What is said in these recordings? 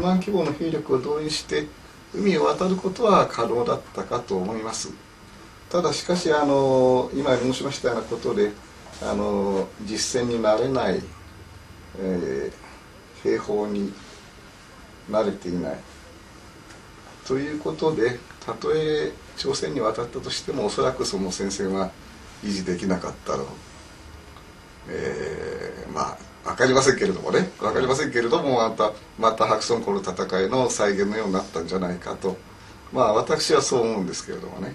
万規模の兵力を動員して海を渡ることは可能だったかと思います。ただしかし今申しましたようなことで実戦に慣れない、兵法に慣れていないということで、たとえ朝鮮に渡ったとしてもおそらくその戦線は維持できなかったろう。まあ分かりませんけれどもね、分かりませんけれども、また白村江の戦いの再現のようになったんじゃないかと、まあ私はそう思うんですけれどもね。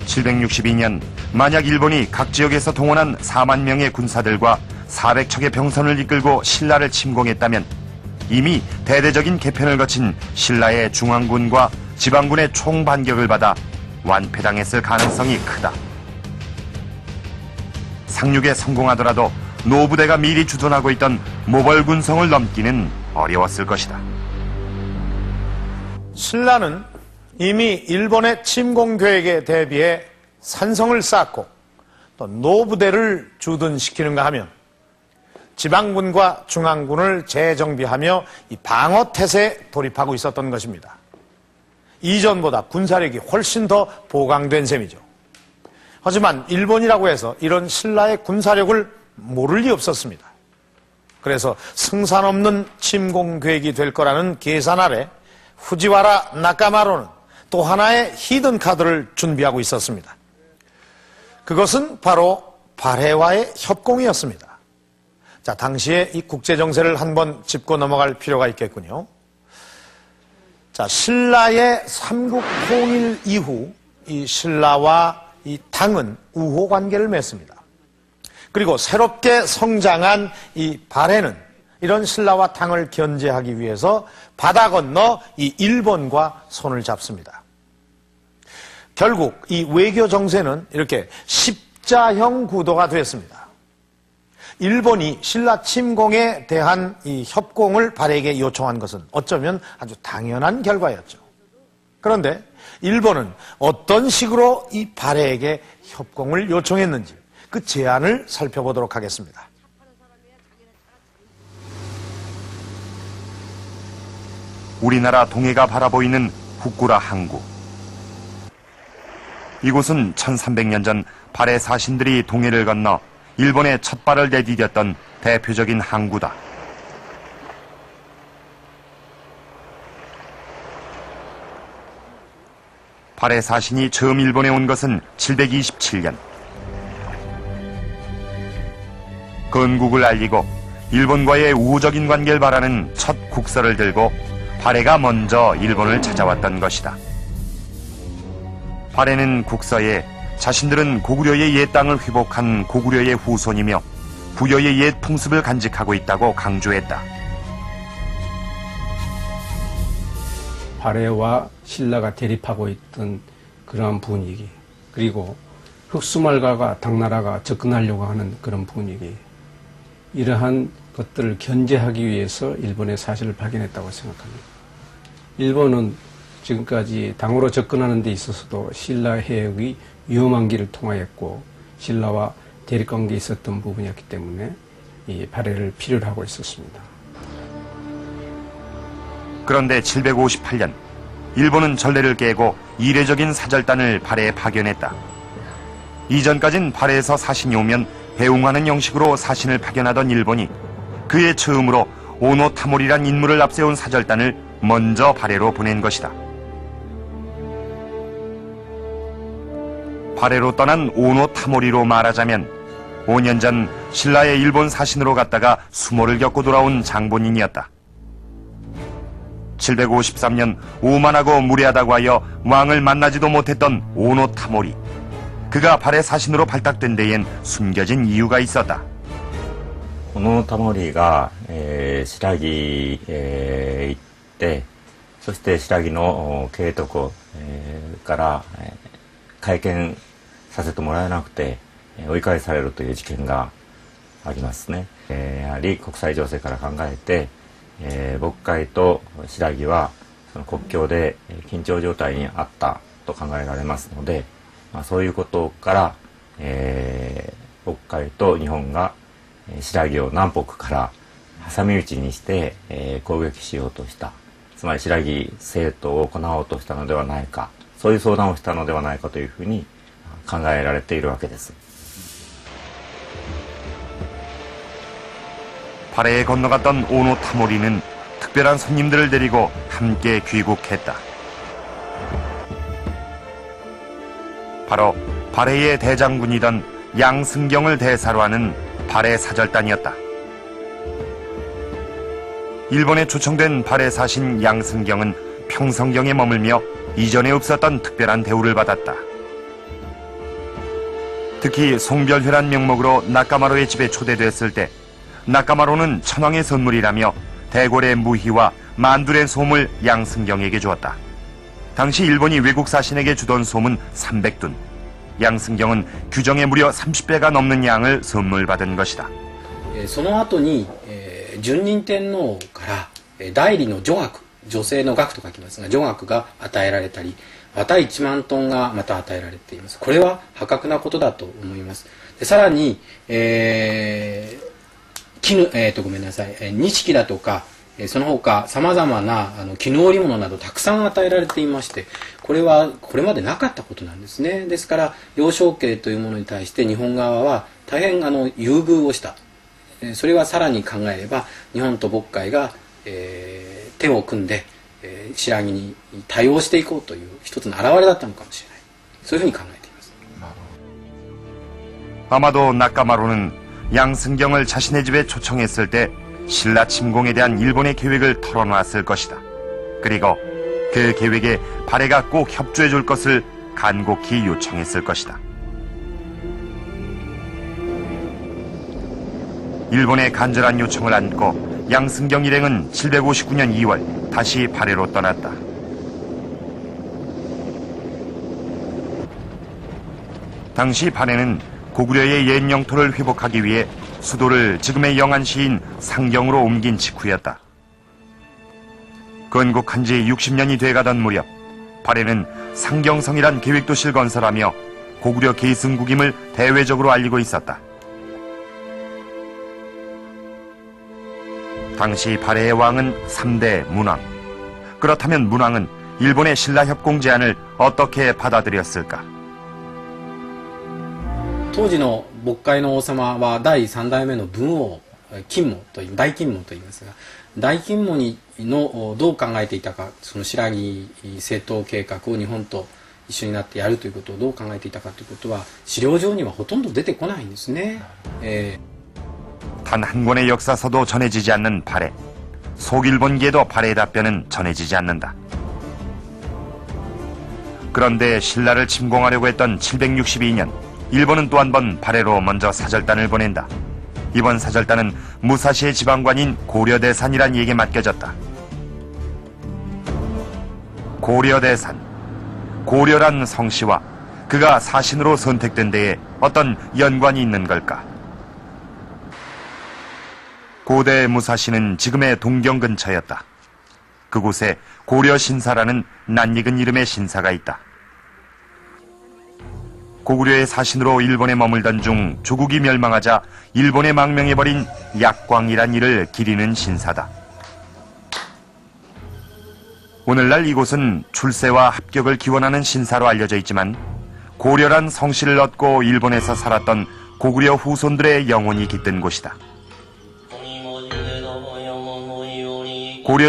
762년 만약 일본이 각 지역에서 동원한 4만 명의 군사들과 400척의 병선을 이끌고 신라를 침공했다면 이미 대대적인 개편을 거친 신라의 중앙군과 지방군의 총반격을 받아 완패당했을 가능성이 크다. 상륙에 성공하더라도 노부대가 미리 주둔하고 있던 모벌군성을 넘기는 어려웠을 것이다. 신라는 이미 일본의 침공 계획에 대비해 산성을 쌓고 또 노부대를 주둔시키는가 하면 지방군과 중앙군을 재정비하며 이 방어태세에 돌입하고 있었던 것입니다. 이전보다 군사력이 훨씬 더 보강된 셈이죠. 하지만 일본이라고 해서 이런 신라의 군사력을 모를 리 없었습니다. 그래서 승산 없는 침공 계획이 될 거라는 계산 아래 후지와라 나카마로는 또 하나의 히든 카드를 준비하고 있었습니다. 그것은 바로 발해와의 협공이었습니다. 자, 당시에 이 국제 정세를 한번 짚고 넘어갈 필요가 있겠군요. 자, 신라의 삼국 통일 이후 이 신라와 이 당은 우호 관계를 맺습니다. 그리고 새롭게 성장한 이 발해는 이런 신라와 당을 견제하기 위해서 바다 건너 이 일본과 손을 잡습니다. 결국 이 외교 정세는 이렇게 십자형 구도가 되었습니다. 일본이 신라 침공에 대한 이 협공을 발해에게 요청한 것은 어쩌면 아주 당연한 결과였죠. 그런데 일본은 어떤 식으로 이 발해에게 협공을 요청했는지 그 제안을 살펴보도록 하겠습니다. 우리나라 동해가 바라보이는 후쿠라 항구. 이곳은 1300년 전 발해 사신들이 동해를 건너 일본의 첫 발을 내디뎠던 대표적인 항구다. 발해 사신이 처음 일본에 온 것은 727년. 건국을 알리고 일본과의 우호적인 관계를 바라는 첫 국서를 들고 발해가 먼저 일본을 찾아왔던 것이다. 발해는 국서에 자신들은 고구려의 옛 땅을 회복한 고구려의 후손이며 부여의 옛 풍습을 간직하고 있다고 강조했다. 발해와 신라가 대립하고 있던 그러한 분위기, 그리고 흑수말과가 당나라가 접근하려고 하는 그런 분위기, 이러한 것들을 견제하기 위해서 일본의 사실을 발견했다고 생각합니다. 일본은 지금까지 당으로 접근하는 데 있어서도 신라 해역이 위험한 길을 통하였고 신라와 대립관계에 있었던 부분이었기 때문에 이 발해를 필요로 하고 있었습니다. 그런데 758년 일본은 전례를 깨고 이례적인 사절단을 발해에 파견했다. 이전까진 발해에서 사신이 오면 배웅하는 형식으로 사신을 파견하던 일본이 그해 처음으로 오노타모리란 인물을 앞세운 사절단을 먼저 발해로 보낸 것이다. 발해로 떠난 오노타모리로 말하자면 5년 전 신라의 일본 사신으로 갔다가 수모를 겪고 돌아온 장본인이었다. 753년 오만하고 무례하다고 하여 왕을 만나지도 못했던 오노타모리. 그가 발해 사신으로 발탁된 데엔 숨겨진 이유가 있었다. 小野タモリが、白木へ行って、そして白木の慶徳から、会見させてもらえなくて、追い返されるという事件がありますね。やはり国際情勢から考えて、渤海と白木はその国境で緊張状態にあったと考えられますので、そういうことから、渤海と日本が白木を南北から挟み撃ちにして、攻撃しようとした。つまり白木生徒を行おうとしたのではないか、そういう相談をしたのではないかというふうに考えられているわけです。 발해에 건너갔던 오노 타모리는 특별한 손님들을 데리고 함께 귀국했다. 바로 발해의 대장군이던 양승경을 대사로 하는 발해 사절단이었다. 일본에 초청된 발해 사신 양승경은 평성경에 머물며 이전에 없었던 특별한 대우를 받았다. 특히 송별회란 명목으로 나카마로의 집에 초대됐을 때 나카마로는 천황의 선물이라며 대궐의 무희와 만두의 솜을 양승경에게 주었다. 당시 일본이 외국 사신에게 주던 솜은 300둔. 양승경은 규정의 무려 30배가 넘는 양을 선물받은 것이다. その後に、順仁天皇から代理の女学、女性の学と書きますが、女学が与えられたり、また1万トンがまた与えられています。これは破格なことだと思います。でさらに、ごめんなさい、錦だとか、その他さまざまな絹織物などたくさん与えられていまして、これはこれまでなかったことなんですね。ですから幼少期というものに対して日本側は大変優遇をした。それはさらに考えれば日本と渤海が、手を組んで、白木に対応していこうという一つの表れだったのかもしれない。そういうふうに考えています。 아마도 나카마로는 양승경을 자신의 집에 초청했을 때 신라 침공에 대한 일본의 계획을 털어놨을 것이다. 그리고 그 계획에 발해가 꼭 협조해 줄 것을 간곡히 요청했을 것이다. 일본의 간절한 요청을 안고 양승경 일행은 759년 2월 다시 발해로 떠났다. 당시 발해는 고구려의 옛 영토를 회복하기 위해 수도를 지금의 영안시인 상경으로 옮긴 직후였다. 건국한 지 60년이 돼가던 무렵 발해는 상경성이란 계획도시를 건설하며 고구려 계승국임을 대외적으로 알리고 있었다. 당시 발해의 왕은 3대 문왕. 그렇다면 문왕은 일본의 신라협공 제안을 어떻게 받아들였을까? 当時の渤海の王様は第3代目の文王金武と大金武と言いますが、大金武のどう考えていたか、その白木征討計画を日本と一緒になってやるということをどう考えていたかということは資料上にはほとんど出てこないんですね。 단 한 권의 역사서도 전해지지 않는 발해. 속일본기에도 발해의 답변은 전해지지 않는다. 그런데 신라를 침공하려고 했던 762년 일본은 또 한 번 발해로 먼저 사절단을 보낸다. 이번 사절단은 무사시의 지방관인 고려대산이란 이에게 맡겨졌다. 고려대산. 고려란 성씨와 그가 사신으로 선택된 데에 어떤 연관이 있는 걸까? 고대 무사시는 지금의 동경 근처였다. 그곳에 고려신사라는 낯익은 이름의 신사가 있다. 고구려의 사신으로 일본에 머물던 중 조국이 멸망하자 일본에 망명해버린 약광이란 이를 기리는 신사다. 오늘날 이곳은 출세와 합격을 기원하는 신사로 알려져 있지만 고려란 성씨를 얻고 일본에서 살았던 고구려 후손들의 영혼이 깃든 곳이다. 고려